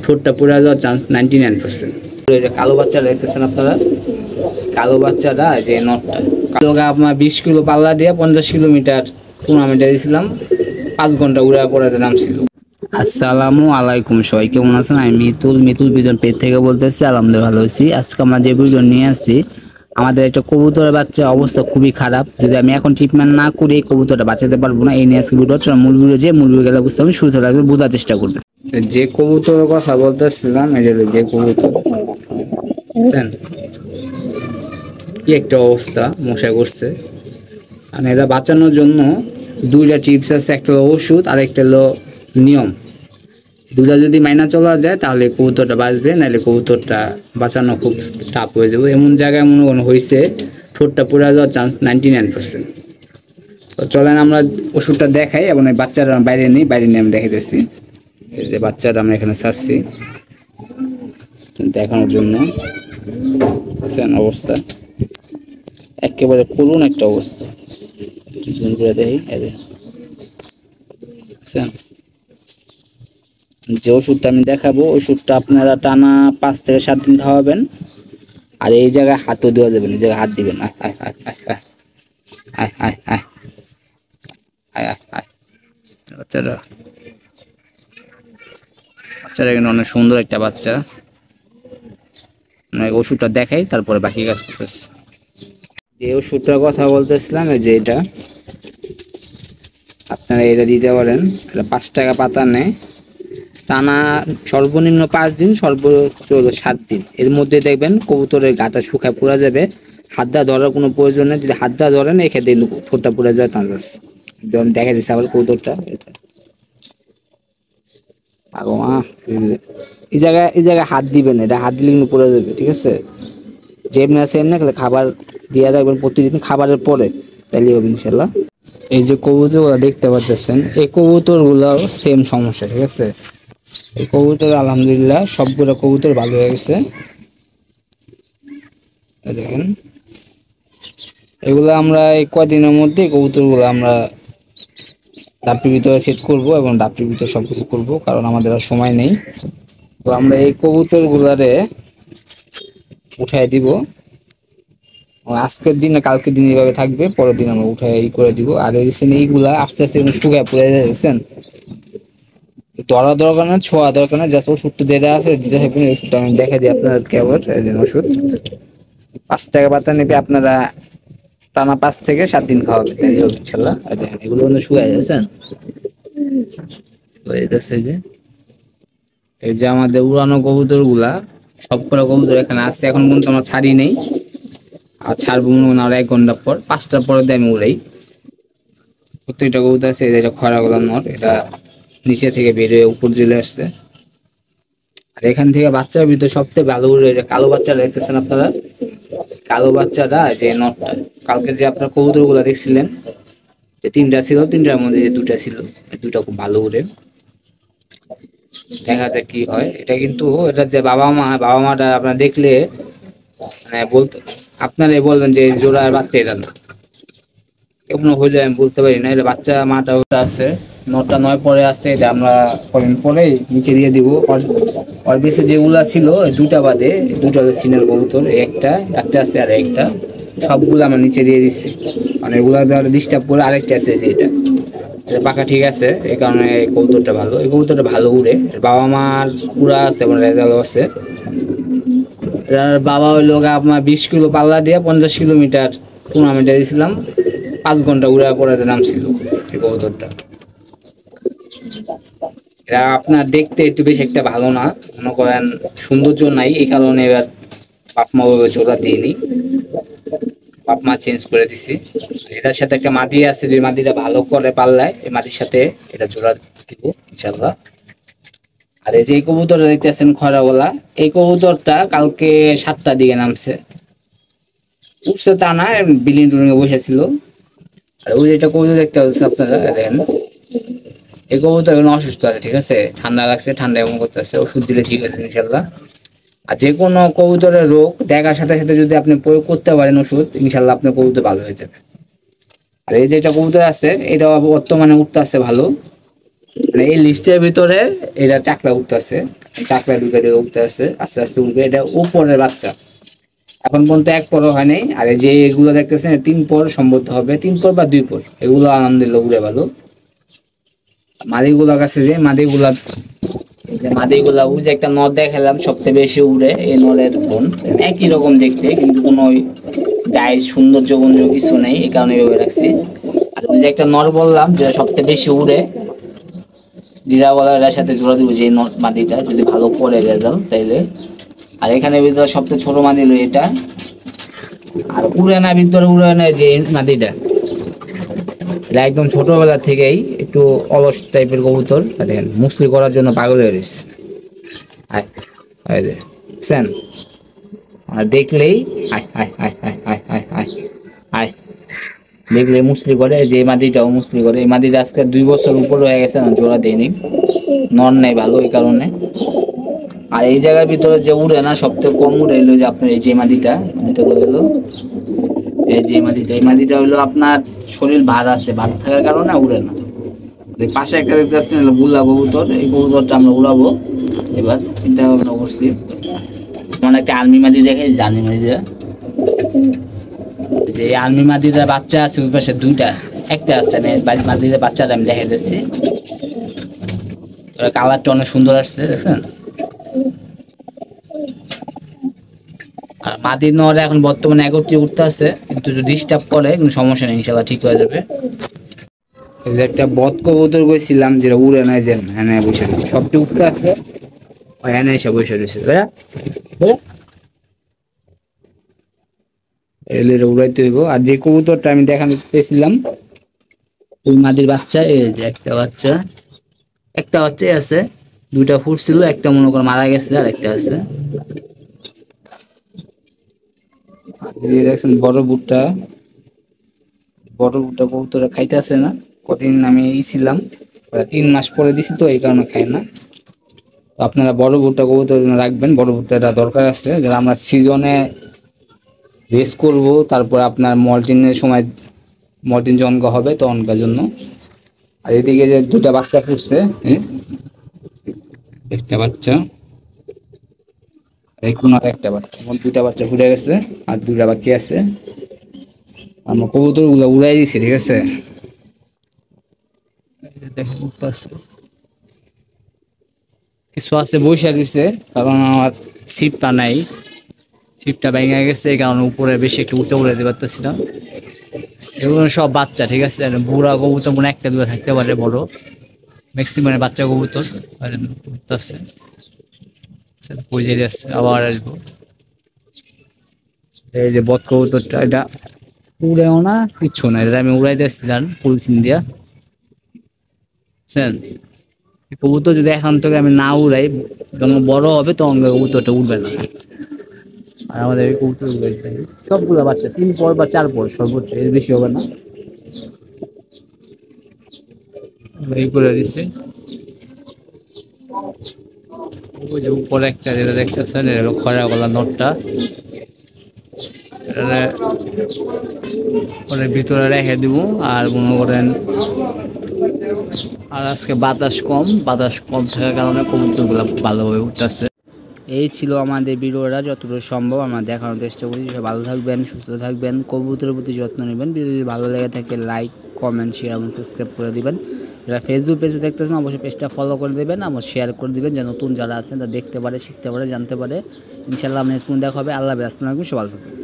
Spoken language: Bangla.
ঠোঁটটা পুড়ে যাওয়ার চান্স 99%। এই যে কালো বাচ্চাটা দেখতেছেন আপনারা, কালো বাচ্চাটা যে নটটা কালো আপনার 20 কিলো পাল্লা দিয়ে 50 কিলোমিটার টুর্নামেন্টে দিয়েছিলাম, 5 ঘন্টা উড়া পড়াতে নামছিল। আসসালামু আলাইকুম, সবাই কেমন আছেন? আমি মিতুল বিজন পেজ থেকে বলতেছি। আলহামদুলিল্লাহ ভালো আছি। আজকে আমরা যে বিজন নিয়ে আসছি, আমাদের একটা কবুতরের বাচ্চা অবস্থা খুবই খারাপ। যদি আমি এখন ট্রিটমেন্ট না করি এই কবুতরটা বাঁচাতে পারবো না। এই নিয়ে আজকে ভিডিও হচ্ছে। মূল ভিডিও গেলে বুঝতে হবে, শুরুতে লাগবে বোঝার চেষ্টা করবেন। যে কবুতরের কথা বলতেছিলাম, এই যে কবুতর বুঝছেন কি একটা অবস্থা, মশা করছে। আর এটা বাঁচানোর জন্য দুইটা টিপস আছে, একটা হলো ওষুধ আর একটা হলো নিয়ম। দুটা যদি মাইনা চলা যায় তাহলে কবুতরটা বাঁচবে, নাহলে কবুতরটা বাঁচানো খুব টাফ হয়ে যাবে। এমন জায়গায় মনে হয়েছে ঠোঁটটা পুড়ে যাওয়ার চান্স 99%। তো চলেন আমরা ওষুধটা দেখাই এবং বাচ্চারা বাইরে নিয়ে আমি দেখাইতেছি। এই যে বাচ্চাটা আমরা এখানে ছাড়ছি দেখানোর জন্য। অবস্থা একেবারে করুণ একটা অবস্থা। জুম করে দেখি, যে ওষুধটা আমি দেখাবো ওষুধটা আপনারা টানা 5 থেকে 7 দিন খাওয়াবেন। আর এই জায়গায় হাতও দেওয়া যাবে না, এই জায়গায় হাত দিবেন। বাচ্চারা কিন্তু অনেক সুন্দর একটা বাচ্চা। ওষুধটা দেখাই, তারপরে বাকি কাজ করতেছি। যে ওষুধটার কথা বলতেছিলাম, এই যে এটা আপনারা এটা দিতে পারেন। এটা 5 টাকা পাতা নেয়, টানা সর্বনিম্ন 5 দিন, সর্বোচ্চ 7 দিন। এর মধ্যে দেখবেন কবুতরের গাটা শুকায় পুড়া যাবে। হাত দা ধরার কোনো প্রয়োজন নেই। যদি হাত দা ধরেন এক্ষেত্রে ঠোঁটটা পুড়ে যাওয়ার চান্স আছে। দেখা দিচ্ছে আবার কবুতরটা এই জায়গায় হাত দিবেন, এটা হাত দিলে কিন্তু পুড়ে যাবে, ঠিক আছে? যেমনি আছে এমনি খাবার দিয়ে রাখবেন প্রতিদিন, খাবারের পরে, তাইলে হবে ইনশাল্লাহ। এই যে কবুতরগুলো দেখতে পাচ্ছেন, এই কবুতরগুলোও সেম সমস্যা, ঠিক আছে? এই কবুতর আলহামদুলিল্লাহ সবগুলো কবুতর ভালো হয়ে গেছে। দেখেন এগুলো আমরা এই কদিনের মধ্যে কবুতরগুলো আমরা দাপটির ভিতরে সেট করব এবং দাপটির ভিতরে সবকিছু করব, কারণ আমাদের আর সময় নেই। তো আমরা এই কবুতরগুলারে উঠাই দিব। আজকের দিন কালকের দিন এইভাবে থাকবে, পরের দিন আমরা উঠাই করে দিব। আর এইগুলা আস্তে আস্তে শুকায় পড়ে যাচ্ছেন। ধরা দরকার না, ছোঁয়া দরকার না, জাস্ট ওষুধটা যেটা আছে দিতে থাকবেন। ওষুধটা আমি দেখা দিই আপনাদেরকে আবার। ওষুধ 5 টাকা পাতা নেবে, আপনারা টানা 5 থেকে 7 দিন খাওয়াবেন, তাই হবে ইনশাল্লাহ। দেখেন এগুলো শুকায় যাচ্ছেন। এই যে আমাদের উড়ানো কবুতর গুলা, সবকটা কবুতর এখানে আসছে। এখন পর্যন্ত আমরা ছাড়ি নেই, আর ছাড়বো মনে হয় 1 ঘন্টা পর, 5টার পরে দিয়ে আমি উড়াই। প্রত্যেকটা কবুতর আছে। এটা খরা গোলাম নর, এটা নিচে থেকে বেরিয়ে উপর চলে আসছে। আর এখান থেকে বাচ্চার ভিতরে সবথেকে ভালো উড়ে যে কালো বাচ্চাটা দেখতেছেন আপনারা, কালো বাচ্চাটা যে নটটা, কালকে যে আপনার কবুতর গুলা দেখছিলেন যে 3টা ছিল, 3টার মধ্যে যে 2টা ছিল, 2টা খুব ভালো উড়ে। দেখা যাক কি হয়। এটা কিন্তু এটা যে বাবা মাটা আপনারা দেখলে মানে বলতে আপনারাই বলবেন যে জোড়ার বাচ্চা এটা না, কেমন হইলে আমি বলতে পারি না। এটা বাচ্চা মাটা ওটা আছে, 9টা 9 পরে আছে। এটা আমরা কদিন পরে নিচে দিয়ে দিব। ওর বেশি যেগুলা ছিল 2টা বাদে, 2টা সিনের কবুতর, একটা আছে আর একটা, সবগুলো আমরা নিচে দিয়ে দিচ্ছি। মানে এগুলা ধর ডিস্টার্ব করে। আরেকটা আছে যে এটা পাকা, ঠিক আছে? এই কারণে এই কবুতরটা ভালো, এই কবুতরটা ভালো উড়ে। বাবা মার পুরা আছে এবং রেজাল্ট আছে। বাবা হইলো আপনার 20 কিলো পাল্লা দিয়ে 50 কিলোমিটার টুর্নামেন্টে দিয়েছিলাম, 5 ঘন্টা উড়া পড়াতে নামছিল এই কবুতরটা। এরা আপনার দেখতে একটু বেশি একটা ভালো না, মনে করেন সৌন্দর্য নাই, এই কারণে এবার বাপমা জোড়া দিইনি, বাপমা চেঞ্জ করে দিছি। এটার সাথে একটা মাদি আছে, যে মাদিটা ভালো করে পাল্লায়, এই মাদির সাথে এটা জোড়া দিব ইনশাল্লাহ। আর এই যে কবুতরটা দেখতেছেন খয়রাগোলা, এই কবুতরটা কালকে 7টার দিকে নামছে। উঠছে তা না, বিল্ডিং টুলিং বসেছিল। আর ওই যেটা কবুতর দেখতে পাচ্ছেন আপনারা, দেখেন এই কবুতর এখন অসুস্থ আছে, ঠিক আছে? ঠান্ডা লাগছে, ঠান্ডা এমন করতেছে, ওষুধ দিলে ঠিক আছে ইনশাল্লাহ। আর যে কোনো কবুতরের রোগ দেখার সাথে সাথে যদি আপনি প্রয়োগ করতে পারেন ওষুধ, ইনশাল্লাহ আপনার কবুতর ভালো হয়ে যাবে। আর এই যেটা কবুতর আছে, এটা বর্তমানে উঠতে আছে ভালো। মানে এই লিস্টের ভিতরে এটা চাকরা উঠতেছে, চাকরা ঢুকে ঢুকে উঠতেছে, আস্তে আস্তে উঠবে। এটা উপরের বাচ্চা, এখন পর্যন্ত এক পরও হয় নাই। আর এই যে এগুলো দেখতেছেন 3 পর সম্ভবত হবে, 3 পর বা 2 পর, এগুলো আলহামদুলিল্লাহ উড়ে ভালো। মাদিগুলা কাছে যে মাদিগুলা, এই যে মাদিগুলা ওই যে একটা নর দেখালাম সবচেয়ে বেশি উড়ে, এই নরের বোন একই রকম দেখতে, কিন্তু কোনো গায়ে সৌন্দর্য গুঞ্জ কিছু নেই, এই কারণে এভাবে রাখছি। আর ওই যে একটা নর বললাম যে সবচেয়ে বেশি উড়ে, জিরাওয়ালার সাথে জোড়া দিব যে মাদিটা, যদি ভালো পড়ে রেজাল্ট তাইলে। আর এখানে ভিতরে সবচেয়ে ছোট মাদি হলো এটা। আর উড়ানা ভিতরে উড়ানের যে মাদিটা, এটা একদম ছোটবেলা থেকেই একটু অলস টাইপের কবুতর। দেখেন মুসলি করার জন্য পাগল হয়ে রয়েছে। আয় আয় দেখছেন, আর দেখলেই আয় আয় আয় আয় আয় আয় আয় আয়, দেখলে মুসলি করে। যে মাদিটাও মুসলি করে। এই মাদিটা আজকে 2 বছর উপর হয়ে গেছে, না জোড়া দেয়নি, নর নেই ভালো, এই কারণে। আর এই জায়গার ভিতরে যে উড়ে না সবথেকে কম উড়ে এলো যে আপনার এই যে মাদিটা, মাদিটা করে গেলো, এই যে মাদিটা, এই মাদিটা হলো আপনার শরীর ভার আছে, ভার থাকার কারণে উড়ে না। এই পাশে একটা দেখতে পাচ্ছেন হলো বুলা কবুতর, এই কবুতরটা আমরা উড়াবো এবার, চিন্তা ভাবনা করছি। মানে একটা আর্মি মাদি দেখে, যে আর্মি মাদিটা, যে আর্মি মাদিটার বাচ্চা আছে ওই পাশে 2টা, একটা আছে বাড়ির মাদিটার বাচ্চাটা আমি দেখে দিচ্ছি। কালারটা অনেক সুন্দর আসছে, দেখছেন। আর মাদি নর এখন বর্তমানে একত্রে উঠতে আছে, কিন্তু যদি ডিস্টার্ব করে কোনো সমস্যা নেই, ইনশাল্লাহ ঠিক হয়ে যাবে। এই যে একটা বদ কবুতর কইছিলাম যেটা উড়ে নাই, যে হ্যাঁ বসে রয়েছে, সবটি উঠতে আছে, হ্যাঁ এসে বসে রয়েছে, এলে উড়াইতে হইব। আর যে কবুতরটা আমি দেখানো চেয়েছিলাম ওই মাদির বাচ্চা, এই যে একটা বাচ্চা, একটা বাচ্চাই আছে, 2টা ফুটছিল, একটা মনে করে মারা গেছে, আর একটা আছে। দেখছেন বড় বুটটা, বড় বুটটা কবুতরে খাইতেছে না। কদিন আমি ছিলাম, 3 মাস পরে দিছি তো, এই কারণে খায় না। তো আপনারা বড় ভুট্টা কবুতর রাখবেন, বড় ভুট্টাটা দরকার আছে, যারা আমরা সিজনে রেস করব, তারপর আপনার মল্টিনের সময় মল্টিন জনকা হবে তখনকার জন্য। আর এদিকে যে 2টা বাচ্চা ফুটছে, একটা বাচ্চা, এই কোনার একটা বাচ্চা, 2টা বাচ্চা ফুটে গেছে, আর 2টা বাকি আছে। আমরা কবুতর গুলো উড়াই দিছি, ঠিক আছে। দেখেন উঠতেছে, কিছু আছে বৈশা দিছে, কারণ আমার সিটটা নাই, সিটটা ভেঙে গেছে, এই কারণে উপরে বেশি একটু উড়ে দিতে পারতেছি না। এগুলো সব বাচ্চা, ঠিক আছে। বুড়া কবুতর মনে 1-2 থাকতে পারে, বড় ম্যাক্সিমাম বাচ্চা কবুতর উঠতেছে, বুঝে যাচ্ছে। আবার আসবো, এই যে বদ কবুতরটা, এটা উড়েও না কিচ্ছু না, এটা আমি উড়াই দিচ্ছিলাম পলিথিন দিয়া, বুঝছেন। কবুতর যদি এখান থেকে আমি না উড়াই, যখন বড় হবে তখন কবুতরটা উঠবে না। আর আমাদের এই কবুতর সবগুলো বাচ্চা 3 পর বা 4 পর সর্বোচ্চ, এর বেশি হবে না। এই করে দিচ্ছে, ওই যে উপরে একটা যেটা দেখতেছেন, এটা হলো খয়রা গলা নটটা, এটা ভিতরে রেখে দিব। আর মনে করেন আর আজকে বাতাস কম থাকার কারণে কবুতরগুলো ভালোভাবে উঠতেছে। এই ছিল আমাদের ভিডিওটা, যতটুকু সম্ভব আমরা দেখানোর চেষ্টা করি। ভালো থাকবেন, সুস্থ থাকবেন, কবুতরের প্রতি যত্ন নেবেন। ভিডিও যদি ভালো লেগে থাকে লাইক, কমেন্ট, শেয়ার এবং সাবস্ক্রাইব করে দিবেন। যারা ফেসবুক পেজে দেখতেছেন অবশ্যই পেজটা ফলো করে দেবেন, আমার শেয়ার করে দিবেন, যে নতুন যারা আছেন তারা দেখতে পারে, শিখতে পারে, জানতে পারে। ইনশাআল্লাহ নেক্সট কোন দেখা হবে। আল্লাহ হাফেজ, আসসালামু আলাইকুম, সবাই ভালো থাকবেন।